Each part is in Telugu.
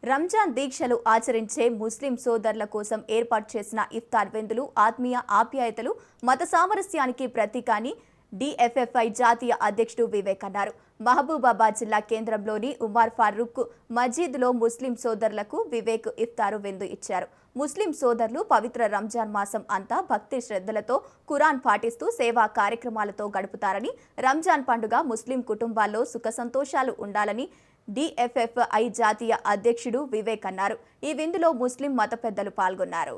రంజాన్ దీక్షలు ఆచరించే ముస్లిం సోదరుల కోసం ఏర్పాటు చేసిన ఇఫ్తార్ విందులు ఆత్మీయ ఆప్యాయతలు మత సామరస్యానికి ప్రతీక అని డిఎఫ్ఎఫ్ఐ జాతీయ అధ్యక్షుడు వివేక్ అన్నారు. మహబూబాబాద్ జిల్లా కేంద్రంలోని ఉమర్ ఫారూక్ మస్జిద్లో ముస్లిం సోదరులకు వివేక్ ఇఫ్తారు విందు ఇచ్చారు. ముస్లిం సోదరులు పవిత్ర రంజాన్ మాసం అంతా భక్తి శ్రద్ధలతో ఖురాన్ పాటిస్తూ సేవా కార్యక్రమాలతో గడుపుతారని, రంజాన్ పండుగ ముస్లిం కుటుంబాల్లో సుఖ సంతోషాలు ఉండాలని డిఎఫ్ఎఫ్ఐ జాతీయ అధ్యక్షుడు వివేక్ అన్నారు. ఈ విందులో ముస్లిం మత పెద్దలు పాల్గొన్నారు.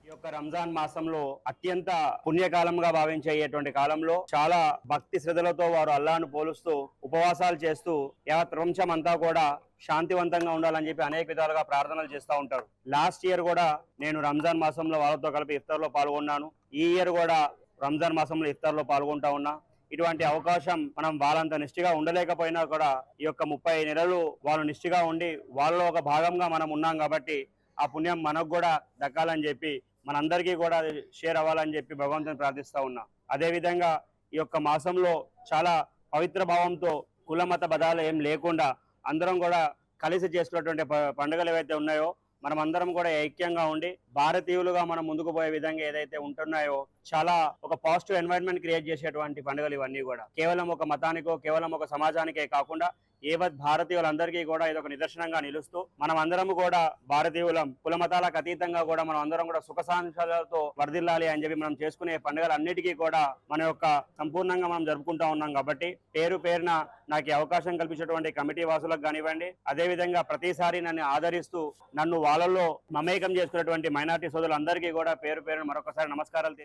ఈ యొక్క రంజాన్ మాసంలో అత్యంత పుణ్యకాలంగా భావించేటువంటి కాలంలో చాలా భక్తి శ్రద్ధలతో వారు అల్లాహ్ను పోలుస్తూ ఉపవాసాలు చేస్తూ యావత్ ప్రపంచం అంతా కూడా శాంతివంతంగా ఉండాలని చెప్పి అనేక విధాలుగా ప్రార్థనలు చేస్తూ ఉంటారు. లాస్ట్ ఇయర్ కూడా నేను రంజాన్ మాసంలో వాళ్ళతో కలిపి ఇఫ్తార్లో పాల్గొన్నాను. ఈ ఇయర్ కూడా రంజాన్ మాసంలో ఇఫ్తార్లో పాల్గొంటా ఉన్నా. ఇటువంటి అవకాశం మనం వాళ్ళంత నిష్ఠగా ఉండలేకపోయినా కూడా ఈ యొక్క 30 నెలలు వాళ్ళు నిష్ఠగా ఉండి వాళ్ళలో ఒక భాగంగా మనం ఉన్నాం కాబట్టి ఆ పుణ్యం మనకు కూడా దక్కాలని చెప్పి మనందరికీ కూడా షేర్ అవ్వాలని చెప్పి భగవంతుని ప్రార్థిస్తూ ఉన్నా. అదేవిధంగా ఈ యొక్క మాసంలో చాలా పవిత్ర భావంతో కుల మత బదాలు ఏం లేకుండా అందరం కూడా కలిసి చేసుకున్నటువంటి పండుగలు ఏవైతే ఉన్నాయో మనం అందరం కూడా ఐక్యంగా ఉండి భారతీయులుగా మనం ముందుకు పోయే విధంగా ఏదైతే ఉంటున్నాయో చాలా ఒక పాజిటివ్ ఎన్వైరన్మెంట్ క్రియేట్ చేసేటువంటి పండుగలు ఇవన్నీ కూడా కేవలం ఒక మతానికో కేవలం ఒక సమాజానికే కాకుండా ఏవత్ భారతీయులందరికీ కూడా ఇది ఒక నిదర్శనంగా నిలుస్తూ మనం అందరం కూడా భారతీయులం కుల మతాలకు అతీతంగా కూడా మనం అందరం కూడా సుఖ సాంశాలతో వర్ధిల్లాలి అని చెప్పి మనం చేసుకునే పండుగలన్నిటికీ కూడా మన యొక్క సంపూర్ణంగా మనం జరుపుకుంటా ఉన్నాం. కాబట్టి పేరు పేరున నాకు అవకాశం కల్పించేటువంటి కమిటీ వాసులకు కానివ్వండి, అదేవిధంగా ప్రతిసారి నన్ను ఆదరిస్తూ నన్ను వాళ్ళల్లో మమేకం చేసుకున్నటువంటి మైనార్టీ సోదరులందరికీ కూడా పేరు పేరున మరొకసారి నమస్కారాలు.